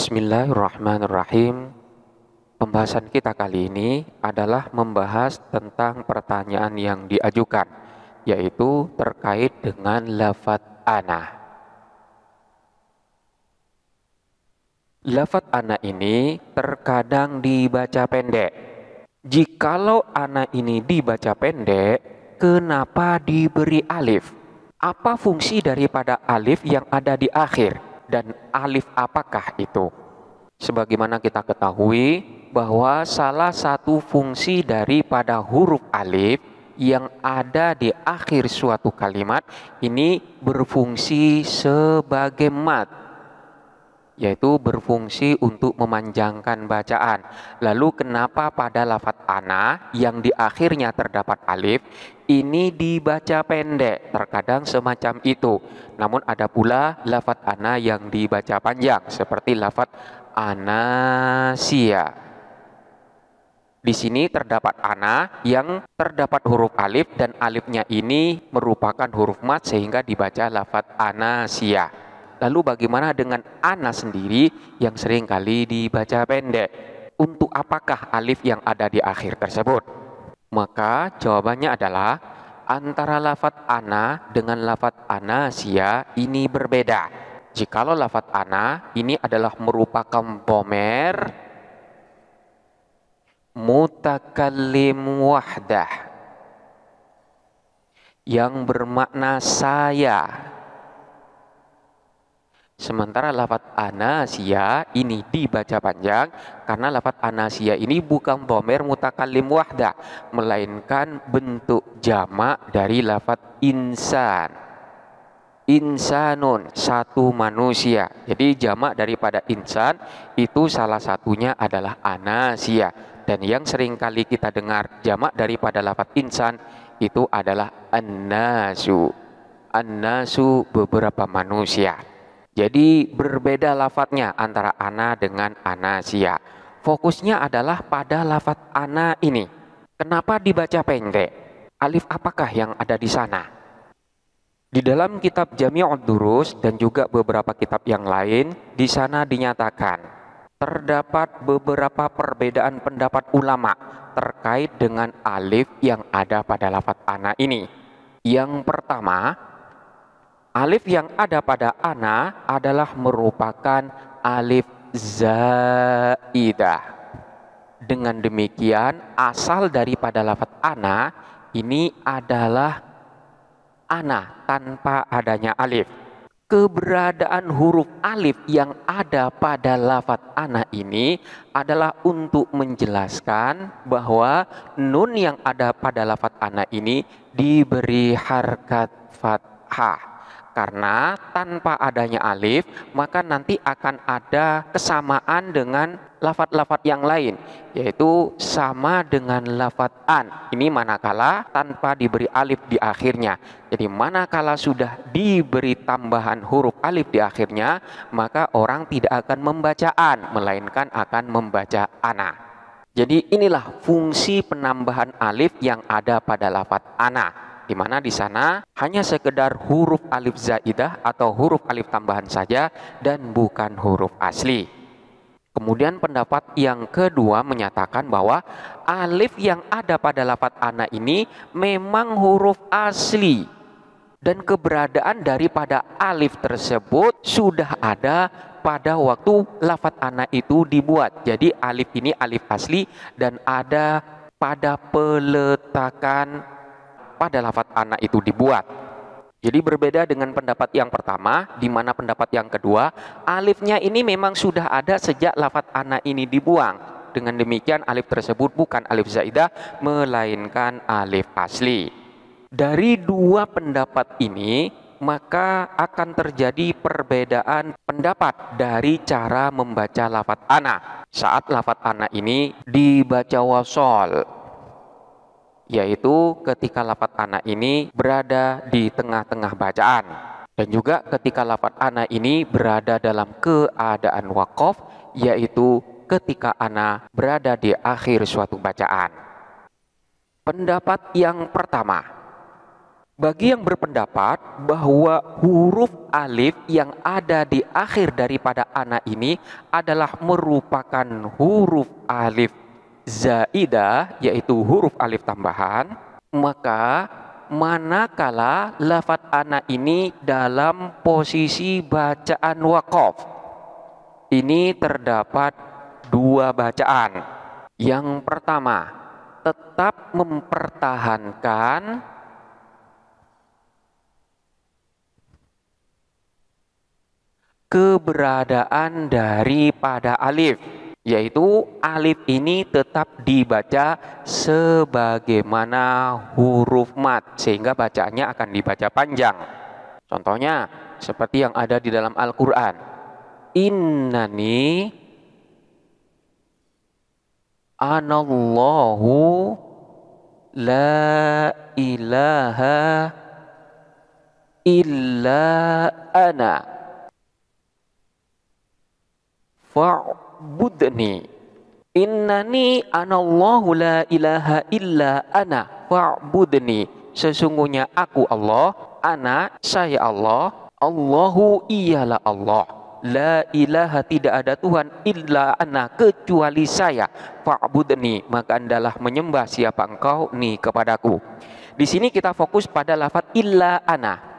Bismillahirrahmanirrahim. Pembahasan kita kali ini adalah membahas tentang pertanyaan yang diajukan, yaitu terkait dengan lafadz ana. Lafadz ana ini terkadang dibaca pendek. Jikalau ana ini dibaca pendek, kenapa diberi alif? Apa fungsi daripada alif yang ada di akhir? Dan alif apakah itu? Sebagaimana kita ketahui bahwa salah satu fungsi daripada huruf alif yang ada di akhir suatu kalimat ini berfungsi sebagai mad, yaitu berfungsi untuk memanjangkan bacaan. Lalu kenapa pada lafadz ana yang di akhirnya terdapat alif ini dibaca pendek? Terkadang semacam itu. Namun ada pula lafadz ana yang dibaca panjang seperti lafadz anasia. Di sini terdapat ana yang terdapat huruf alif dan alifnya ini merupakan huruf mad sehingga dibaca lafadz anasia. Lalu bagaimana dengan ana sendiri yang seringkali dibaca pendek? Untuk apakah alif yang ada di akhir tersebut? Maka jawabannya adalah antara lafadz ana dengan lafadz anasia ini berbeda. Jikalau lafadz ana ini adalah merupakan dhamir mutakallim wahdah yang bermakna saya. Sementara lafadz anasia ini dibaca panjang karena lafadz anasia ini bukan dhamir mutakallim wahdah, melainkan bentuk jamak dari lafadz insan. Insanun, satu manusia. Jadi jamak daripada insan itu salah satunya adalah anasia. Dan yang sering kali kita dengar jamak daripada lafadz insan itu adalah annasu. Annasu beberapa manusia. Jadi berbeda lafadznya antara ana dengan anasia. Fokusnya adalah pada lafadz ana ini. Kenapa dibaca pendek? Alif apakah yang ada di sana? Di dalam kitab Jami'ud Durus dan juga beberapa kitab yang lain, di sana dinyatakan terdapat beberapa perbedaan pendapat ulama terkait dengan alif yang ada pada lafadz ana ini. Yang pertama, alif yang ada pada ana adalah merupakan alif zaidah. Dengan demikian, asal daripada lafadz ana ini adalah ana tanpa adanya alif. Keberadaan huruf alif yang ada pada lafadz ana ini adalah untuk menjelaskan bahwa nun yang ada pada lafadz ana ini diberi harkat fathah. Karena tanpa adanya alif, maka nanti akan ada kesamaan dengan lafadz-lafadz yang lain, yaitu sama dengan lafadz an. Ini manakala tanpa diberi alif di akhirnya. Jadi manakala sudah diberi tambahan huruf alif di akhirnya, maka orang tidak akan membaca an, melainkan akan membaca ana. Jadi inilah fungsi penambahan alif yang ada pada lafadz ana, di mana di sana hanya sekedar huruf alif zaidah atau huruf alif tambahan saja dan bukan huruf asli. Kemudian pendapat yang kedua menyatakan bahwa alif yang ada pada lafadz ana ini memang huruf asli dan keberadaan daripada alif tersebut sudah ada pada waktu lafadz ana itu dibuat. Jadi alif ini alif asli dan ada pada peletakan pada lafadz ana itu dibuat. Jadi berbeda dengan pendapat yang pertama, di mana pendapat yang kedua, alifnya ini memang sudah ada sejak lafadz ana ini dibuang. Dengan demikian alif tersebut bukan alif zaidah, melainkan alif asli. Dari dua pendapat ini, maka akan terjadi perbedaan pendapat dari cara membaca lafadz ana. Saat lafadz ana ini dibaca wasol, yaitu ketika lafadz ana ini berada di tengah-tengah bacaan, dan juga ketika lafadz ana ini berada dalam keadaan waqaf, yaitu ketika ana berada di akhir suatu bacaan. Pendapat yang pertama, Bagi yang berpendapat bahwa huruf alif yang ada di akhir daripada ana ini adalah merupakan huruf alif zaidah, yaitu huruf alif tambahan, maka manakala lafaz ana ini dalam posisi bacaan waqaf, ini terdapat dua bacaan. Yang pertama, tetap mempertahankan keberadaan daripada alif, yaitu alif ini tetap dibaca sebagaimana huruf mat, sehingga bacaannya akan dibaca panjang. Contohnya seperti yang ada di dalam Al-Quran, innani anallahu la ilaha illa ana fa'budni. Innani anallahu la ilaha illa ana fa'budni. Sesungguhnya aku Allah, ana saya Allah, Allahu ialah Allah. La ilaha tidak ada Tuhan illa ana kecuali saya. Fa'budni, maka andalah menyembah siapa engkau ni kepadaku. Di sini kita fokus pada lafaz illa ana.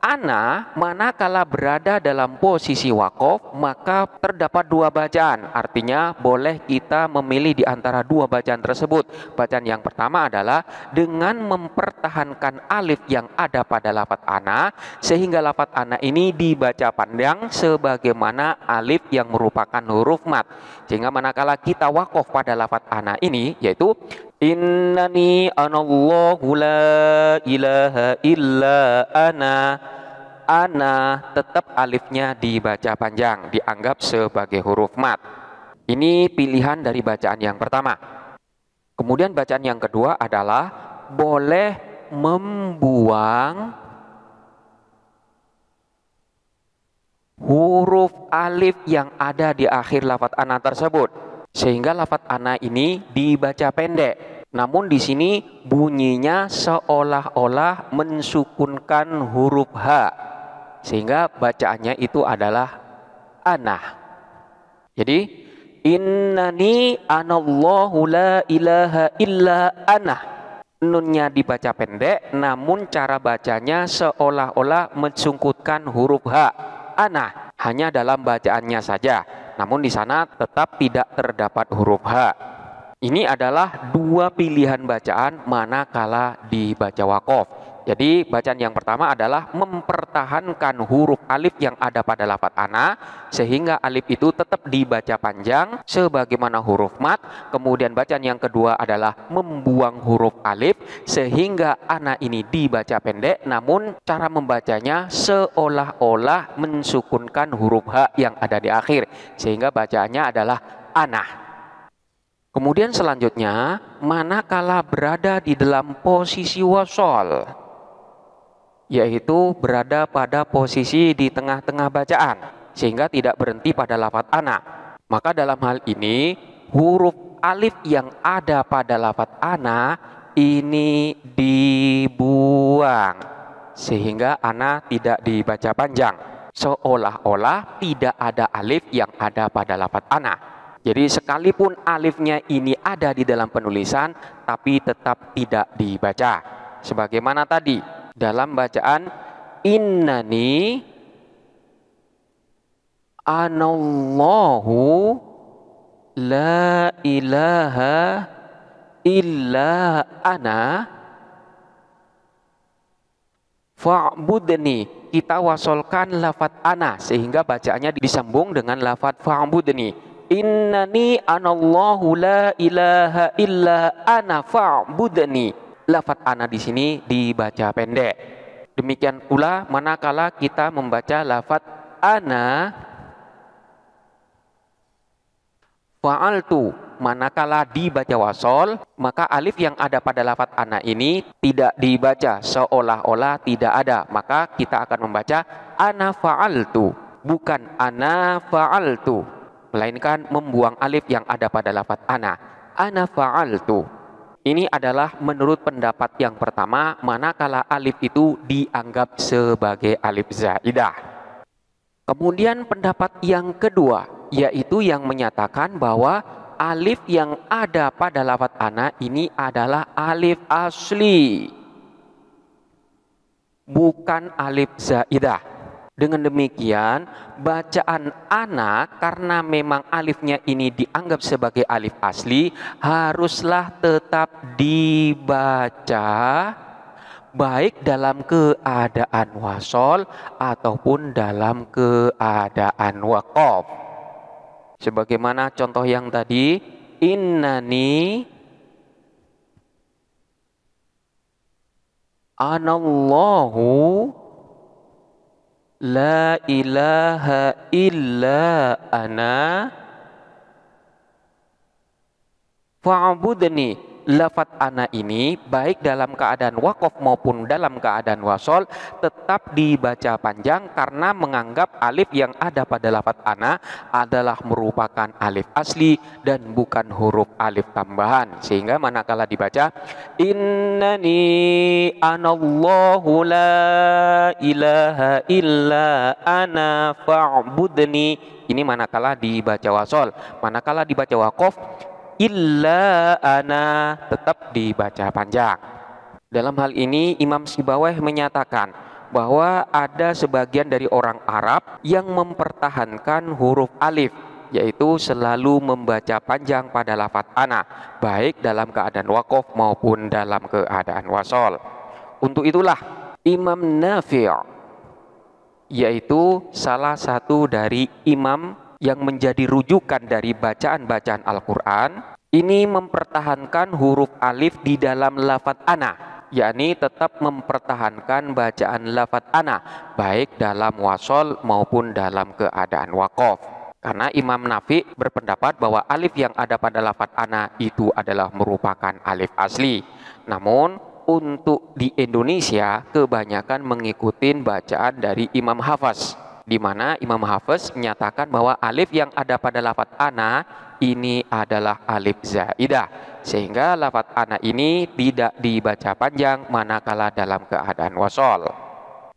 Ana manakala berada dalam posisi waqaf, maka terdapat dua bacaan. Artinya boleh kita memilih di antara dua bacaan tersebut. Bacaan yang pertama adalah dengan mempertahankan alif yang ada pada lafaz ana, sehingga lafaz ana ini dibaca panjang sebagaimana alif yang merupakan huruf mat. Sehingga manakala kita waqaf pada lafaz ana ini, yaitu innani anallahu la ilaha illa ana, tetap alifnya dibaca panjang, dianggap sebagai huruf mat. Ini pilihan dari bacaan yang pertama. Kemudian bacaan yang kedua adalah boleh membuang huruf alif yang ada di akhir lafaz ana tersebut, sehingga lafaz ana ini dibaca pendek. Namun di sini bunyinya seolah-olah mensukunkan huruf H, sehingga bacaannya itu adalah ana. Jadi innani anallahu la ilaha illa ana. Nunnya dibaca pendek, namun cara bacanya seolah-olah mensungkutkan huruf H, ana, hanya dalam bacaannya saja. Namun di sana tetap tidak terdapat huruf H. Ini adalah dua pilihan bacaan manakala dibaca waqaf. Jadi bacaan yang pertama adalah mempertahankan huruf alif yang ada pada lafaz ana, sehingga alif itu tetap dibaca panjang sebagaimana huruf mat. Kemudian bacaan yang kedua adalah membuang huruf alif sehingga ana ini dibaca pendek, namun cara membacanya seolah-olah mensukunkan huruf H yang ada di akhir, sehingga bacaannya adalah ana. Kemudian selanjutnya, manakala berada di dalam posisi wasol, yaitu berada pada posisi di tengah-tengah bacaan, sehingga tidak berhenti pada lafaz ana. Maka dalam hal ini, huruf alif yang ada pada lafaz ana ini dibuang, sehingga ana tidak dibaca panjang, seolah-olah tidak ada alif yang ada pada lafaz ana. Jadi sekalipun alifnya ini ada di dalam penulisan, tapi tetap tidak dibaca. Sebagaimana tadi dalam bacaan innani anallahu la ilaha illa ana fa'budni. Kita wasolkan lafaz ana sehingga bacaannya disambung dengan lafaz fa'budni. Innani anallahu la ilaha illa ana fa'budni. Lafaz ana di sini dibaca pendek. Demikian pula manakala kita membaca lafaz ana fa'altu, manakala dibaca wasol, maka alif yang ada pada lafaz ana ini tidak dibaca seolah-olah tidak ada, maka kita akan membaca ana fa'altu, bukan ana fa'altu, melainkan membuang alif yang ada pada lafaz ana fa'altu. Ini adalah menurut pendapat yang pertama, manakala alif itu dianggap sebagai alif zaidah. Kemudian pendapat yang kedua, yaitu yang menyatakan bahwa alif yang ada pada lafadz ana ini adalah alif asli, bukan alif zaidah. Dengan demikian, bacaan ana karena memang alifnya ini dianggap sebagai alif asli, haruslah tetap dibaca baik dalam keadaan wasol ataupun dalam keadaan waqaf. Sebagaimana contoh yang tadi, innani anallahu la ilaha illa ana fa'budni. Lafadz ana ini baik dalam keadaan waqaf maupun dalam keadaan wasol tetap dibaca panjang karena menganggap alif yang ada pada lafadz ana adalah merupakan alif asli dan bukan huruf alif tambahan. Sehingga manakala dibaca innani anallahu la ilaha illa ana fa'budni, ini manakala dibaca wasol. Manakala dibaca waqaf illa ana tetap dibaca panjang. Dalam hal ini Imam Sibawayh menyatakan bahwa ada sebagian dari orang Arab yang mempertahankan huruf alif, yaitu selalu membaca panjang pada lafadz ana, baik dalam keadaan waqaf maupun dalam keadaan wasol. Untuk itulah Imam Nafi', yaitu salah satu dari imam yang menjadi rujukan dari bacaan-bacaan Al-Quran, ini mempertahankan huruf alif di dalam lafadz ana, yakni tetap mempertahankan bacaan lafadz ana baik dalam wasol maupun dalam keadaan waqaf. Karena Imam Nafi' berpendapat bahwa alif yang ada pada lafadz ana itu adalah merupakan alif asli. Namun untuk di Indonesia kebanyakan mengikuti bacaan dari Imam Hafaz, di mana Imam Hafaz menyatakan bahwa alif yang ada pada lafadz ana ini adalah alif zaidah, sehingga lafadz ana ini tidak dibaca panjang manakala dalam keadaan wasol.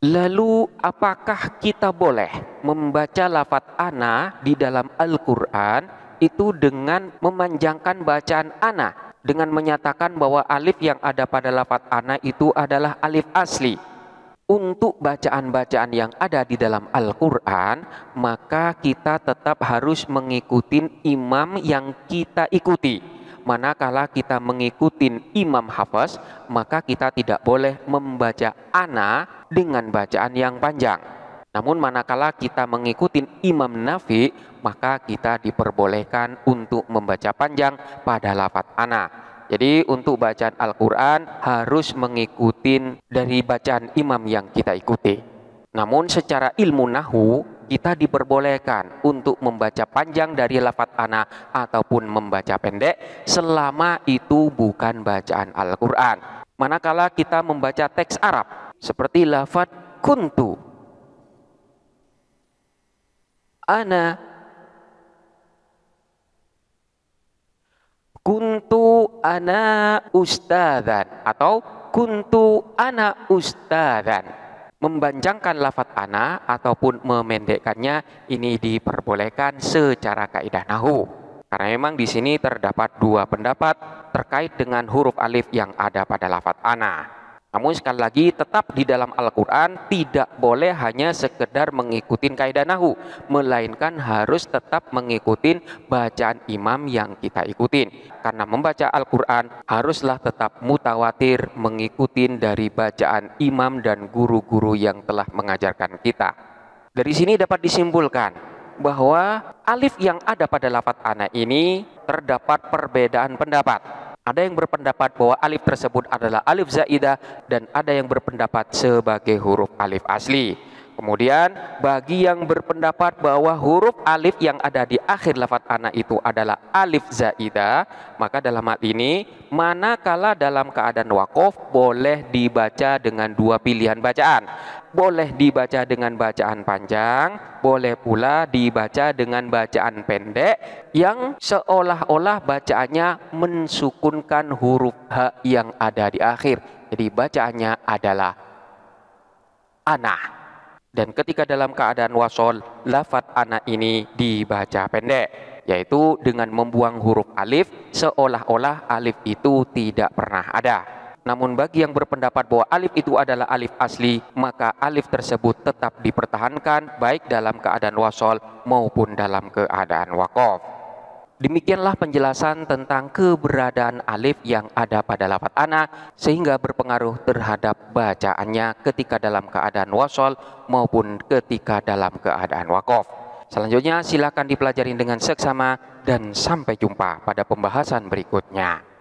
Lalu apakah kita boleh membaca lafadz ana di dalam Al-Quran itu dengan memanjangkan bacaan ana, dengan menyatakan bahwa alif yang ada pada lafadz ana itu adalah alif asli? Untuk bacaan-bacaan yang ada di dalam Al-Quran, maka kita tetap harus mengikuti imam yang kita ikuti. Manakala kita mengikuti Imam Hafaz, maka kita tidak boleh membaca ana dengan bacaan yang panjang. Namun manakala kita mengikuti Imam Nafi', maka kita diperbolehkan untuk membaca panjang pada lafadz ana. Jadi untuk bacaan Al-Quran harus mengikuti dari bacaan imam yang kita ikuti. Namun secara ilmu nahu kita diperbolehkan untuk membaca panjang dari lafadz ana ataupun membaca pendek selama itu bukan bacaan Al-Quran. Manakala kita membaca teks Arab seperti lafadz kuntu, ana, kuntu ana ustadzan atau kuntu ana ustadzan, mempanjangkan lafadz ana ataupun memendekkannya ini diperbolehkan secara kaidah nahwu. Karena memang di sini terdapat dua pendapat terkait dengan huruf alif yang ada pada lafadz ana. Namun sekali lagi tetap di dalam Al-Quran tidak boleh hanya sekedar mengikuti kaidah nahwu, melainkan harus tetap mengikuti bacaan imam yang kita ikutin. Karena membaca Al-Quran haruslah tetap mutawatir mengikuti dari bacaan imam dan guru-guru yang telah mengajarkan kita. Dari sini dapat disimpulkan bahwa alif yang ada pada lafadz ana ini terdapat perbedaan pendapat. Ada yang berpendapat bahwa alif tersebut adalah alif zaidah dan ada yang berpendapat sebagai huruf alif asli. Kemudian bagi yang berpendapat bahwa huruf alif yang ada di akhir lafadz ana itu adalah alif zaidah, maka dalam hal ini manakala dalam keadaan waqaf boleh dibaca dengan dua pilihan bacaan. Boleh dibaca dengan bacaan panjang, boleh pula dibaca dengan bacaan pendek yang seolah-olah bacaannya mensukunkan huruf ha yang ada di akhir. Jadi bacaannya adalah ana. Dan ketika dalam keadaan wasol, lafadz ana ini dibaca pendek, yaitu dengan membuang huruf alif seolah-olah alif itu tidak pernah ada. Namun bagi yang berpendapat bahwa alif itu adalah alif asli, maka alif tersebut tetap dipertahankan baik dalam keadaan wasol maupun dalam keadaan waqaf. Demikianlah penjelasan tentang keberadaan alif yang ada pada lafadz ana sehingga berpengaruh terhadap bacaannya ketika dalam keadaan wasol maupun ketika dalam keadaan waqaf. Selanjutnya silakan dipelajari dengan seksama dan sampai jumpa pada pembahasan berikutnya.